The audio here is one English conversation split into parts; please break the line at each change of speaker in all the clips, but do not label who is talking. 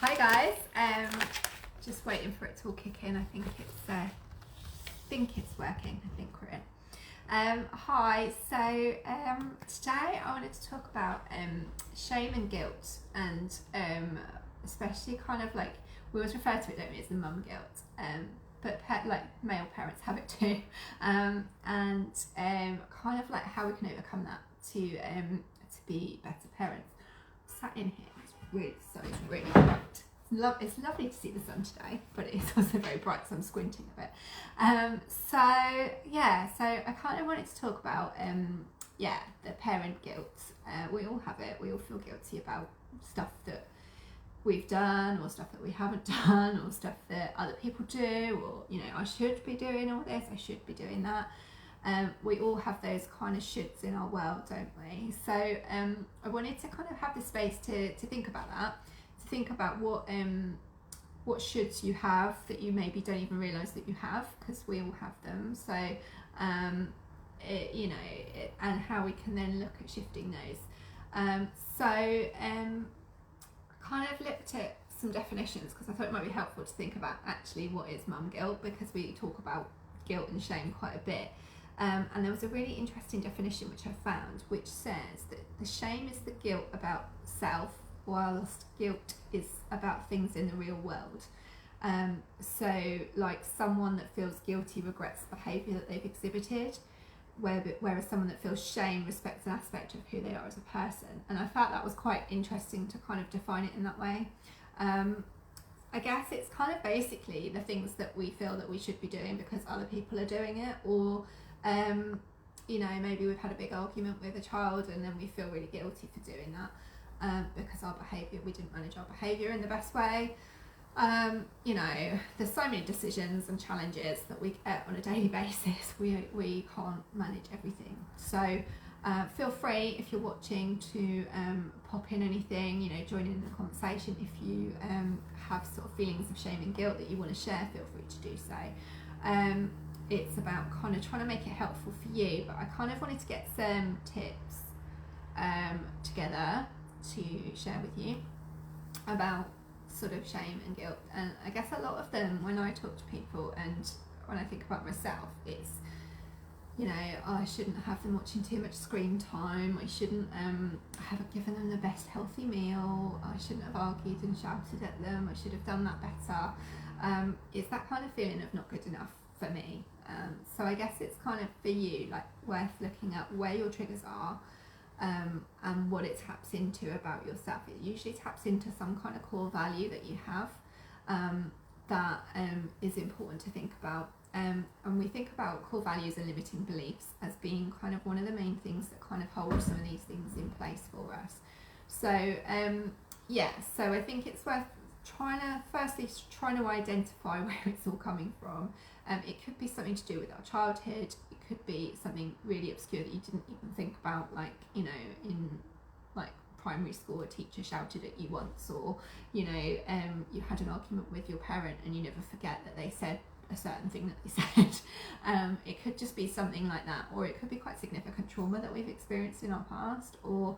Hi guys, just waiting for it to all kick in. I think it's working. I think we're in. Hi, so today I wanted to talk about shame and guilt, and especially kind of like, we always refer to it, don't we, as the mum guilt, but like male parents have it too, and kind of like how we can overcome that to be better parents. Sat in here. It's really bright. It's lovely to see the sun today, but it's also very bright, so I'm squinting a bit. So I kind of wanted to talk about the parent guilt. We all have it. We all feel guilty about stuff that we've done, or stuff that we haven't done, or stuff that other people do, or I should be doing all this, I should be doing that. We all have those kind of shoulds in our world, don't we? So I wanted to kind of have the space to think about that, to think about what shoulds you have that you maybe don't even realise that you have, because we all have them. So and how we can then look at shifting those. Kind of looked at some definitions, because I thought it might be helpful to think about actually what is mum guilt, because we talk about guilt and shame quite a bit. And there was a really interesting definition which I found, which says that the shame is the guilt about self, whilst guilt is about things in the real world. So like someone that feels guilty regrets behaviour that they've exhibited, whereas someone that feels shame respects an aspect of who they are as a person. And I felt that was quite interesting to kind of define it in that way. I guess it's kind of basically the things that we feel that we should be doing because other people are doing it, or maybe we've had a big argument with a child and then we feel really guilty for doing that because we didn't manage our behaviour in the best way. There's so many decisions and challenges that we get on a daily basis. We can't manage everything. So feel free, if you're watching, to pop in anything, join in the conversation. If you have sort of feelings of shame and guilt that you want to share, feel free to do so. It's about kind of trying to make it helpful for you, but I kind of wanted to get some tips together to share with you about sort of shame and guilt. And I guess a lot of them, when I talk to people and when I think about myself, it's I shouldn't have them watching too much screen time, I shouldn't have given them the best healthy meal, I shouldn't have argued and shouted at them, I should have done that better. It's that kind of feeling of not good enough for me. So I guess it's kind of for you, like, worth looking at where your triggers are, and what it taps into about yourself. It usually taps into some kind of core value that you have, that is important to think about. And we think about core values and limiting beliefs as being kind of one of the main things that kind of hold some of these things in place for us. So so I think it's worth trying to identify where it's all coming from. It could be something to do with our childhood. It could be something really obscure that you didn't even think about, like in like primary school, a teacher shouted at you once, or you had an argument with your parent and you never forget that they said a certain thing that they said. It could just be something like that, or it could be quite significant trauma that we've experienced in our past, or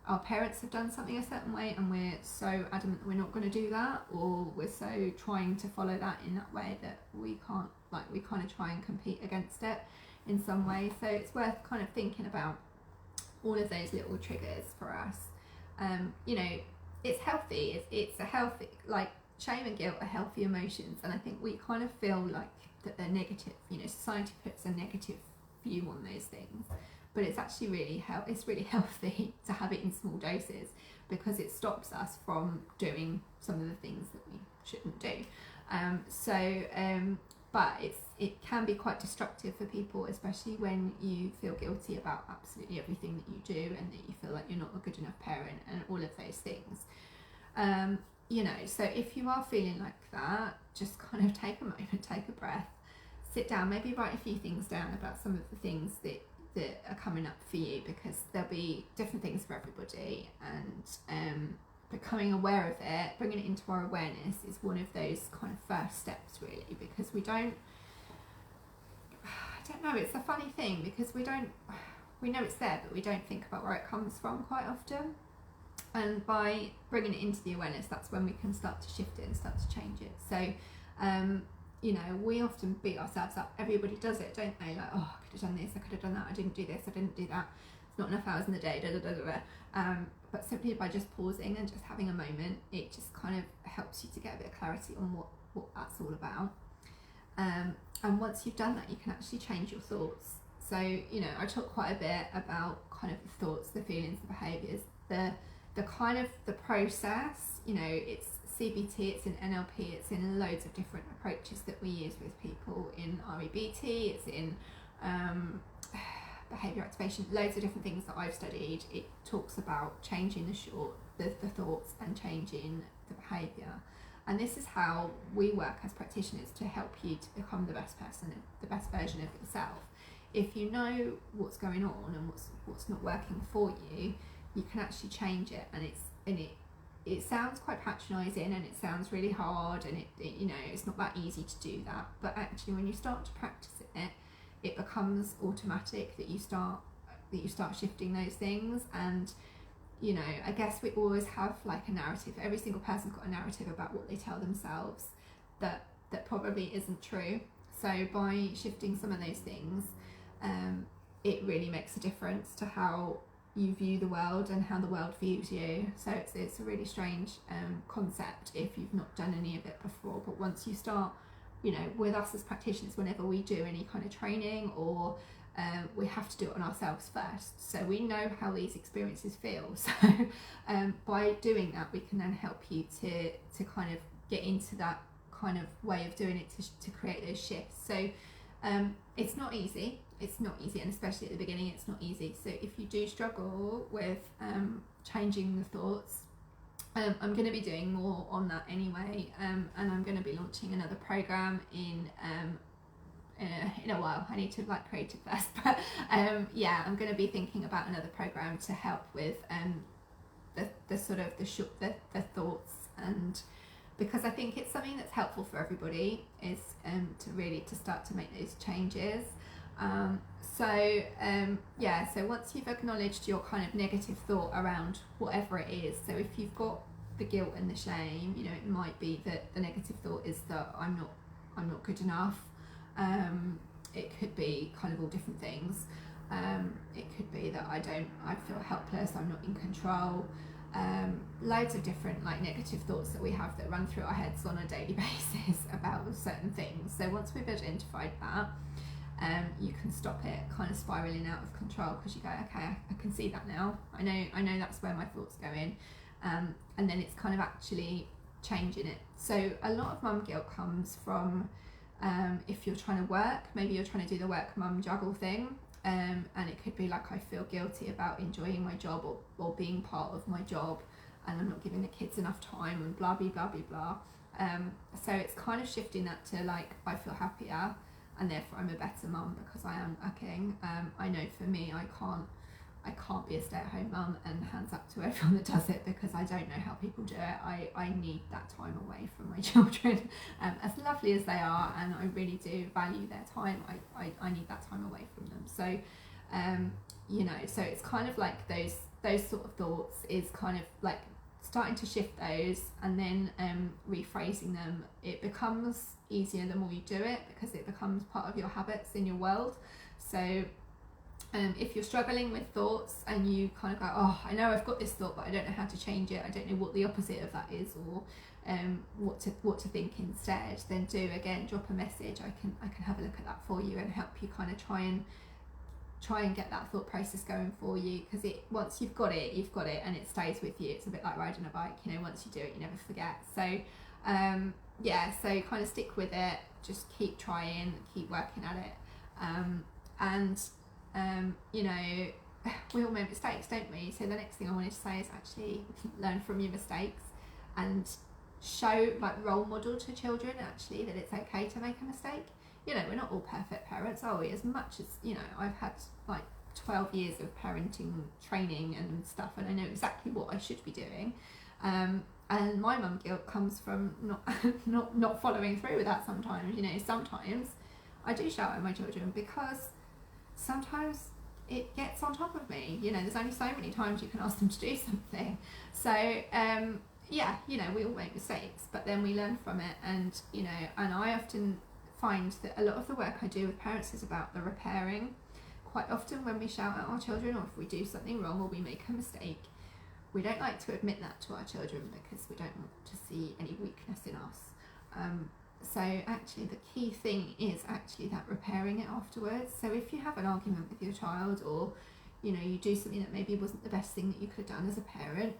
our parents have done something a certain way and we're so adamant that we're not going to do that, or we're so trying to follow that in that way that we can't, we kind of try and compete against it in some way. So it's worth kind of thinking about all of those little triggers for us. It's healthy, it's a healthy, like, shame and guilt are healthy emotions, and I think we kind of feel like that they're negative. Society puts a negative view on those things, but it's actually really healthy to have it in small doses, because it stops us from doing some of the things that we shouldn't do. But it can be quite destructive for people, especially when you feel guilty about absolutely everything that you do, and that you feel like you're not a good enough parent and all of those things. So if you are feeling like that, just kind of take a moment, take a breath, sit down, maybe write a few things down about some of the things that are coming up for you, because there'll be different things for everybody, and becoming aware of it, bringing it into our awareness, is one of those kind of first steps, really, because it's a funny thing, because we know it's there, but we don't think about where it comes from quite often. And by bringing it into the awareness, that's when we can start to shift it and start to change it. So you know, we often beat ourselves up. Everybody does it, don't they? Like, oh, I could have done this, I could have done that, I didn't do this, I didn't do that, it's not enough hours in the day, da da da da da. But simply by just pausing and just having a moment, it just kind of helps you to get a bit of clarity on what that's all about. And once you've done that, you can actually change your thoughts. So, you know, I talk quite a bit about kind of the thoughts, the feelings, the behaviours, the kind of the process. You know, it's CBT, it's in NLP, it's in loads of different approaches that we use with people, in REBT, it's in behaviour activation, loads of different things that I've studied. It talks about changing the thoughts and changing the behaviour. And this is how we work as practitioners to help you to become the best person, the best version of yourself. If you know what's going on and what's not working for you, you can actually change it. And it sounds quite patronising, and it sounds really hard, and it you know, it's not that easy to do that. But actually, when you start to practice it, it becomes automatic that you start shifting those things. And you know, I guess we always have like a narrative. Every single person's got a narrative about what they tell themselves that probably isn't true. So by shifting some of those things, it really makes a difference to how you view the world and how the world views you. So it's a really strange concept if you've not done any of it before. But once you start, you know, with us as practitioners, whenever we do any kind of training, or we have to do it on ourselves first, so we know how these experiences feel. So by doing that, we can then help you to kind of get into that kind of way of doing it to create those shifts. So it's not easy, and especially at the beginning it's not easy. So if you do struggle with changing the thoughts, I'm going to be doing more on that anyway, and I'm going to be launching another program in a while. I need to like create it first, but yeah, I'm going to be thinking about another program to help with the sort of the thoughts, and because I think it's something that's helpful for everybody, is to start to make those changes. So once you've acknowledged your kind of negative thought around whatever it is, so if you've got the guilt and the shame, you know, it might be that the negative thought is that I'm not good enough. It could be kind of all different things. It could be that I feel helpless, I'm not in control. Loads of different like negative thoughts that we have that run through our heads on a daily basis about certain things. So once we've identified that, you can stop it kind of spiraling out of control, because you go, okay, I can see that now. I know that's where my thoughts go in, and then it's kind of actually changing it. So a lot of mum guilt comes from if you're trying to work, maybe you're trying to do the work mum juggle thing, and it could be like, I feel guilty about enjoying my job or being part of my job, and I'm not giving the kids enough time, and blah blah blah blah blah. So it's kind of shifting that to like, I feel happier, and therefore I'm a better mum because I am working. I know for me, I can't be a stay-at-home mum and hands up to everyone that does it, because I don't know how people do it. I need that time away from my children, as lovely as they are, and I really do value their time. I need that time away from them. So you know, so it's kind of like those sort of thoughts is kind of like starting to shift those, and then rephrasing them. It becomes easier the more you do it, because it becomes part of your habits in your world. So if you're struggling with thoughts and you kind of go, oh, I know I've got this thought, but I don't know how to change it, I don't know what the opposite of that is, or what to think instead, then drop a message. I can have a look at that for you and help you kind of try and get that thought process going for you, because once you've got it, and it stays with you. It's a bit like riding a bike, you know, once you do it, you never forget. So so kind of stick with it, just keep trying, keep working at it, you know, we all make mistakes, don't we? So the next thing I wanted to say is actually learn from your mistakes, and show, like, role model to children actually that it's okay to make a mistake. You know, we're not all perfect parents, are we? As much as, you know, I've had like 12 years of parenting training and stuff, and I know exactly what I should be doing. And my mum guilt comes from not following through with that sometimes. You know, sometimes I do shout at my children, because sometimes it gets on top of me. You know, there's only so many times you can ask them to do something. So yeah, you know, we all make mistakes, but then we learn from it. And you know, and I often find that a lot of the work I do with parents is about the repairing. Quite often when we shout at our children, or if we do something wrong or we make a mistake, we don't like to admit that to our children because we don't want to see any weakness in us. So actually the key thing is actually that repairing it afterwards. So if you have an argument with your child, or you know, you do something that maybe wasn't the best thing that you could have done as a parent,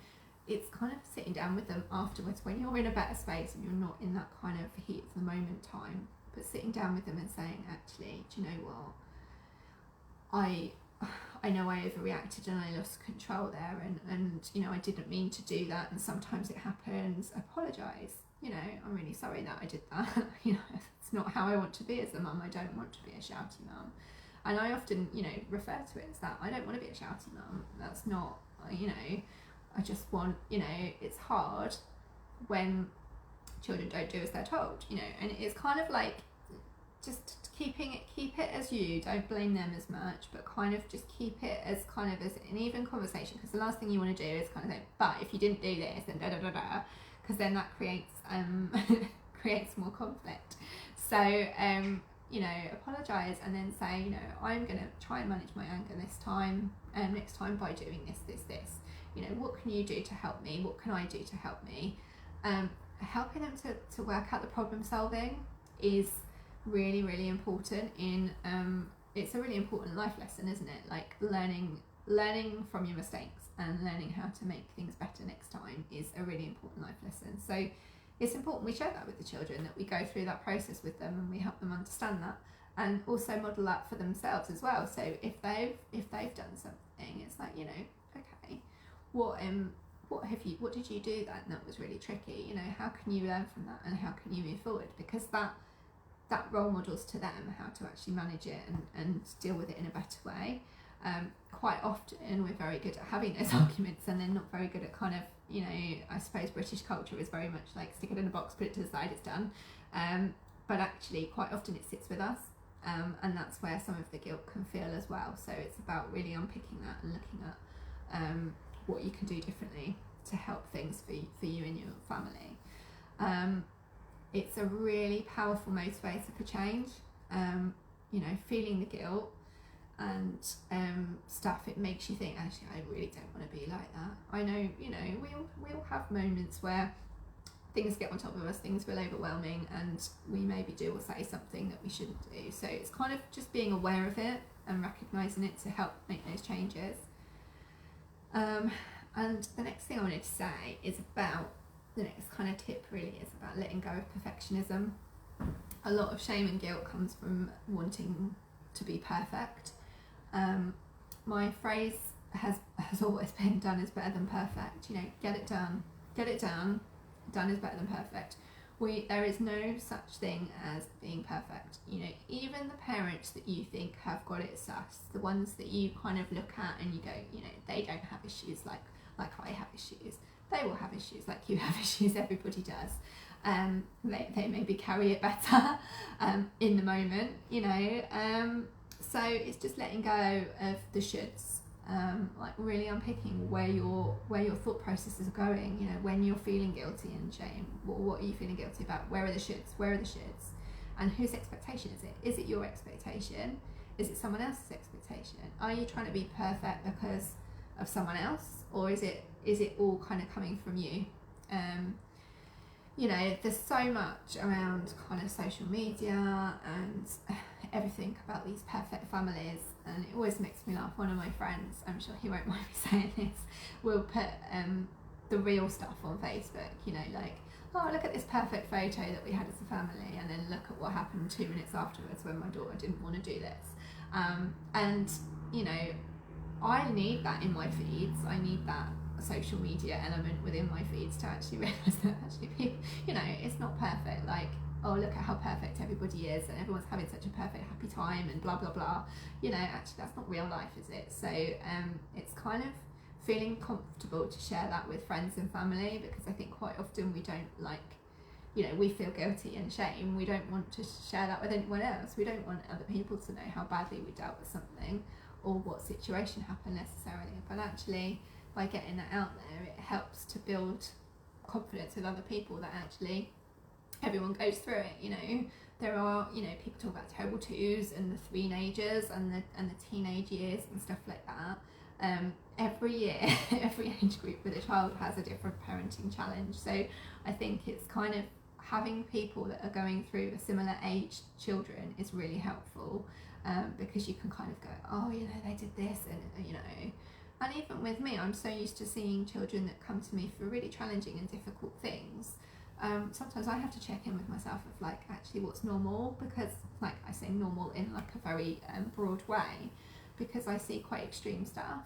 it's kind of sitting down with them afterwards when you're in a better space and you're not in that kind of heat of the moment time, but sitting down with them and saying, actually, do you know what, I know I overreacted and I lost control there, and you know, I didn't mean to do that, and sometimes it happens. Apologise. You know, I'm really sorry that I did that. You know, it's not how I want to be as a mum. I don't want to be a shouty mum. And I often, you know, refer to it as that. I don't want to be a shouty mum. That's not, you know, I just want, you know, it's hard when children don't do as they're told, you know, and it's kind of like just keep it as you, don't blame them as much, but kind of just keep it as kind of as an even conversation, because the last thing you want to do is kind of say, but if you didn't do this, then da da da da, because then that creates creates more conflict. So you know, apologise and then say, you know, I'm going to try and manage my anger this time, and next time by doing this. You know, what can you do to help me? What can I do to help me? Helping them to work out the problem solving is really, really important in it's a really important life lesson, isn't it? Like learning from your mistakes and learning how to make things better next time is a really important life lesson. So it's important we share that with the children, that we go through that process with them and we help them understand that, and also model that for themselves as well. So if they've done something, it's like, you know, okay, what did you do that was really tricky? You know, how can you learn from that and how can you move forward? Because that role models to them how to actually manage it and deal with it in a better way. Quite often we're very good at having those arguments and then not very good at kind of, you know, I suppose British culture is very much like stick it in a box, put it to the side, it's done. But actually quite often it sits with us, and that's where some of the guilt can feel as well. So it's about really unpicking that and looking at what you can do differently to help things for you and your family. It's a really powerful motivator for change. You know, feeling the guilt and stuff, it makes you think, actually, I really don't want to be like that. I know, you know, we all have moments where things get on top of us, things feel overwhelming, and we maybe do or say something that we shouldn't do. So it's kind of just being aware of it and recognising it to help make those changes. And the next thing I wanted to say is about the next kind of tip really is about letting go of perfectionism. A lot of shame and guilt comes from wanting to be perfect. My phrase has always been, done is better than perfect. You know, get it done, done is better than perfect. There is no such thing as being perfect. You know, even the parents that you think have got it sus, the ones that you kind of look at and you go, you know, they don't have issues like I have issues. They will have issues like you have issues, everybody does. They maybe carry it better in the moment, you know. So it's just letting go of the shoulds, like really unpicking where your thought processes are going. You know, when you're feeling guilty and shame, what are you feeling guilty about? Where are the shoulds? And whose expectation is it? Is it your expectation? Is it someone else's expectation? Are you trying to be perfect because of someone else, or is it all kind of coming from you? You know, there's so much around kind of social media and everything about these perfect families, and it always makes me laugh. One of my friends, I'm sure he won't mind me saying this, will put the real stuff on Facebook, you know, like, oh, look at this perfect photo that we had as a family, and then look at what happened 2 minutes afterwards when my daughter didn't want to do this. And, you know, I need that in my feeds. I need that social media element within my feeds to actually realise that actually people, you know, it's not perfect. Like, oh, look at how perfect everybody is and everyone's having such a perfect happy time and blah blah blah. You know, actually that's not real life, is it? So it's kind of feeling comfortable to share that with friends and family, because I think quite often we don't, like, you know, we feel guilty and shame. We don't want to share that with anyone else. We don't want other people to know how badly we dealt with something. or what situation happened necessarily, but actually by getting that out there, it helps to build confidence with other people that actually everyone goes through it. You know, there are, you know, people talk about terrible twos and the three-agers and the teenage years and stuff like that. Every year, every age group with a child has a different parenting challenge. So I think it's kind of having people that are going through a similar age children is really helpful, because you can kind of go, oh, you know, they did this, and you know. And even with me, I'm so used to seeing children that come to me for really challenging and difficult things. Sometimes I have to check in with myself of like, actually what's normal, because like I say normal in like a very broad way, because I see quite extreme stuff.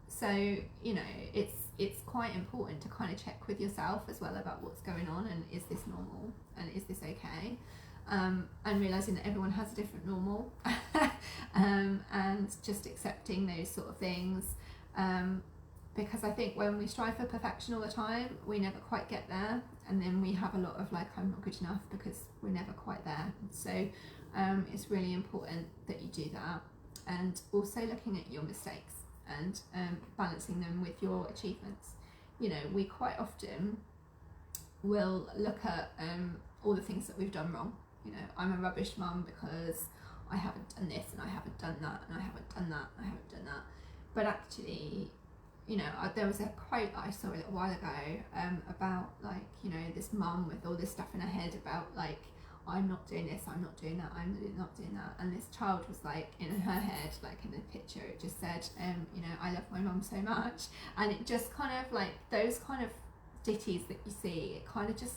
So, you know, it's quite important to kind of check with yourself as well about what's going on, and is this normal, and is this okay, and realising that everyone has a different normal, and just accepting those sort of things, because I think when we strive for perfection all the time, we never quite get there, and then we have a lot of like, I'm not good enough, because we're never quite there. So it's really important that you do that, and also looking at your mistakes and balancing them with your achievements. You know, we quite often will look at all the things that we've done wrong. You know, I'm a rubbish mum because I haven't done this, and I haven't done that, and I haven't done that, and I haven't done that. But actually, you know, there was a quote that I saw a little while ago about like, you know, this mum with all this stuff in her head about like, I'm not doing this, I'm not doing that, I'm not doing that, and this child was like, in her head, like in the picture, it just said, you know, I love my mum so much, and it just kind of like, those kind of ditties that you see, it kind of just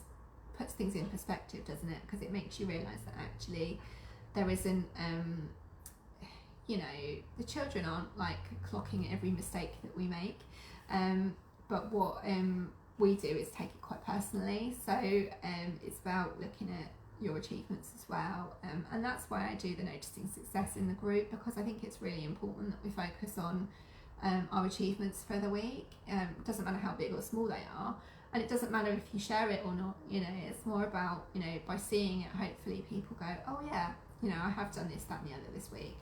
puts things in perspective, doesn't it? Because it makes you realise that actually there isn't, you know, the children aren't like clocking every mistake that we make, but what we do is take it quite personally. So it's about looking at your achievements as well, and that's why I do the noticing success in the group, because I think it's really important that we focus on our achievements for the week. It doesn't matter how big or small they are, and it doesn't matter if you share it or not. You know, it's more about, you know, by seeing it, hopefully people go, oh yeah, you know, I have done this, that and the other this week.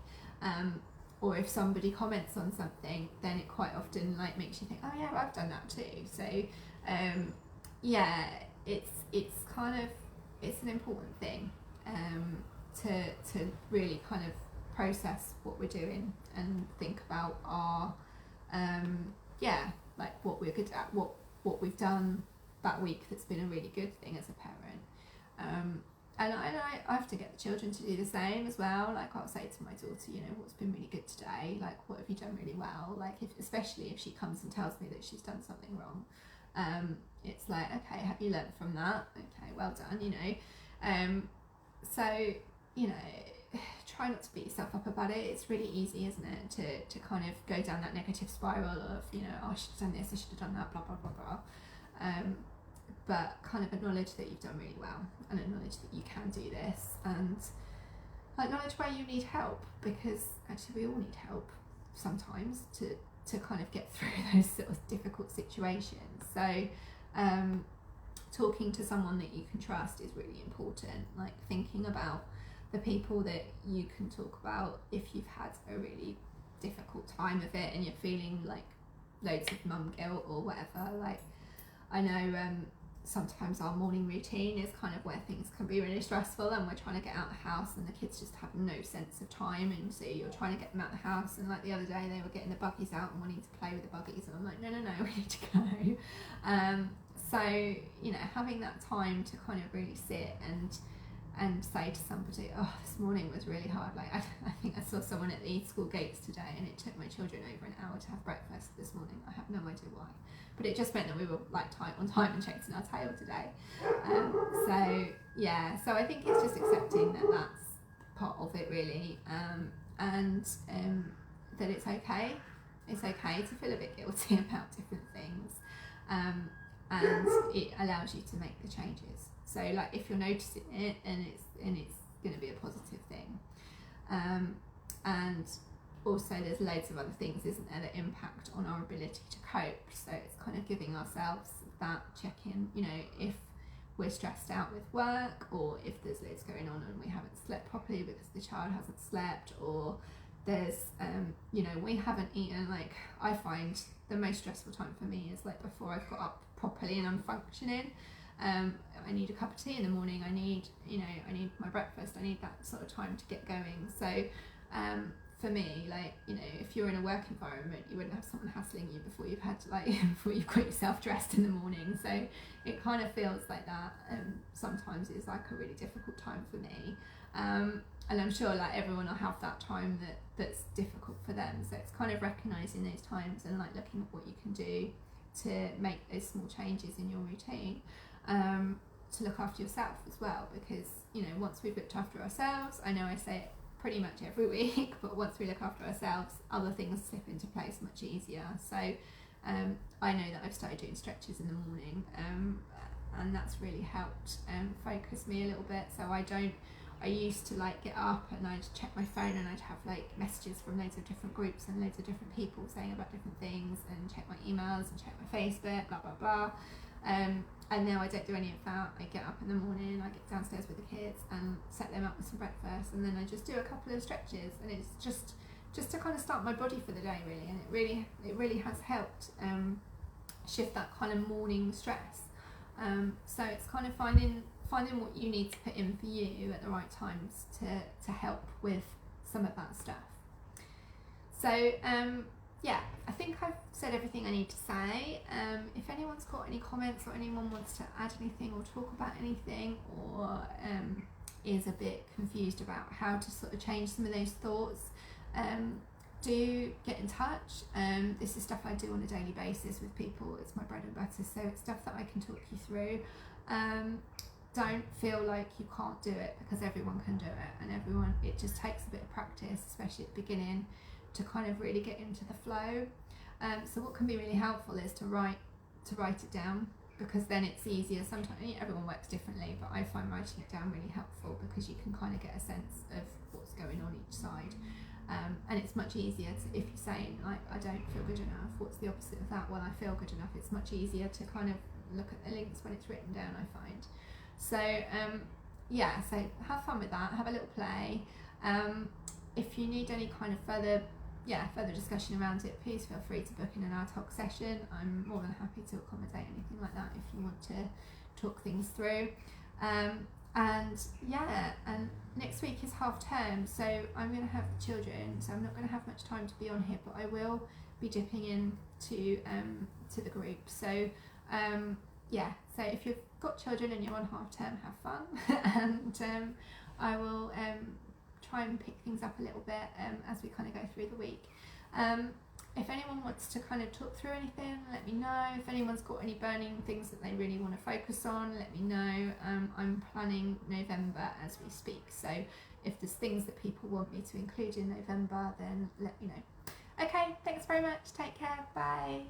Or if somebody comments on something, then it quite often like makes you think, oh yeah, I've done that too. So yeah, it's kind of, it's an important thing to really kind of process what we're doing and think about our yeah, like what we're good at, what we've done that week that's been a really good thing as a parent. And I have to get the children to do the same as well. Like I'll say to my daughter, you know, what's been really good today? Like, what have you done really well? Like, especially if she comes and tells me that she's done something wrong, it's like, okay, have you learned from that? Okay, well done, you know. So, you know, try not to beat yourself up about it. It's really easy, isn't it, to kind of go down that negative spiral of, you know, oh, I should have done this, I should have done that, blah, blah, blah, blah. But kind of acknowledge that you've done really well, and acknowledge that you can do this, and acknowledge where you need help, because actually we all need help sometimes to kind of get through those sort of difficult situations. So talking to someone that you can trust is really important, like thinking about the people that you can talk about if you've had a really difficult time of it and you're feeling like loads of mum guilt or whatever. Like I know sometimes our morning routine is kind of where things can be really stressful, and we're trying to get out of the house and the kids just have no sense of time, and so you're trying to get them out of the house, and like the other day they were getting the buggies out and wanting to play with the buggies, and I'm like, no, we need to go. So, you know, having that time to kind of really sit and say to somebody, oh, this morning was really hard. Like I think I saw someone at the school gates today, and it took my children over an hour to have breakfast this morning. I have no idea why, but it just meant that we were like tight on time and chasing our tail today. So yeah, so I think it's just accepting that that's part of it really, and that it's okay. It's okay to feel a bit guilty about different things, and it allows you to make the changes. So like if you're noticing it, and it's going to be a positive thing, and also there's loads of other things, isn't there, that impact on our ability to cope. So it's kind of giving ourselves that check-in, you know, if we're stressed out with work, or if there's loads going on and we haven't slept properly because the child hasn't slept, or there's we haven't eaten. Like, I find the most stressful time for me is like before I've got up properly and I'm functioning. I need a cup of tea in the morning. I need my breakfast. I need that sort of time to get going. So for me, like, if you're in a work environment, you wouldn't have someone hassling you before you've had before you've got yourself dressed in the morning. So it kind of feels like that. Sometimes it's like a really difficult time for me. And I'm sure like everyone will have that time that's difficult for them. So it's kind of recognising those times and like looking at what you can do to make those small changes in your routine, to look after yourself as well, because once we've looked after ourselves, I know I say it pretty much every week, but once we look after ourselves, other things slip into place much easier. So I know that I've started doing stretches in the morning, and that's really helped focus me a little bit. So I used to like get up and I'd check my phone and I'd have like messages from loads of different groups and loads of different people saying about different things, and check my emails and check my Facebook, blah blah blah. And now I don't do any of that. I get up in the morning, I get downstairs with the kids and set them up with some breakfast, and then I just do a couple of stretches, and it's just to kind of start my body for the day, really. And it really has helped shift that kind of morning stress. So it's kind of finding what you need to put in for you at the right times to help with some of that stuff. So yeah, I think I've said everything I need to say. If anyone's got any comments or anyone wants to add anything or talk about anything, or is a bit confused about how to sort of change some of those thoughts, do get in touch. This is stuff I do on a daily basis with people. It's my bread and butter, so it's stuff that I can talk you through. Don't feel like you can't do it, because everyone can do it, and it just takes a bit of practice, especially at the beginning, to kind of really get into the flow. So what can be really helpful is to write it down, because then it's easier. Sometimes everyone works differently, but I find writing it down really helpful, because you can kind of get a sense of what's going on each side. And it's much easier if you're saying like, I don't feel good enough, what's the opposite of that? Well, I feel good enough. It's much easier to kind of look at the links when it's written down, I find. So yeah, so have fun with that, have a little play. If you need any kind of further discussion around it, please feel free to book in an ad hoc session. I'm more than happy to accommodate anything like that if you want to talk things through. And next week is half term, so I'm going to have the children, so I'm not going to have much time to be on here, but I will be dipping in to the group. So so if you've got children and you're on half term, have fun. And I will try and pick things up a little bit as we kind of go through the week. If anyone wants to kind of talk through anything, let me know. If anyone's got any burning things that they really want to focus on, let me know. I'm planning November as we speak, so if there's things that people want me to include in November, then let me know. Okay, thanks very much. Take care. Bye.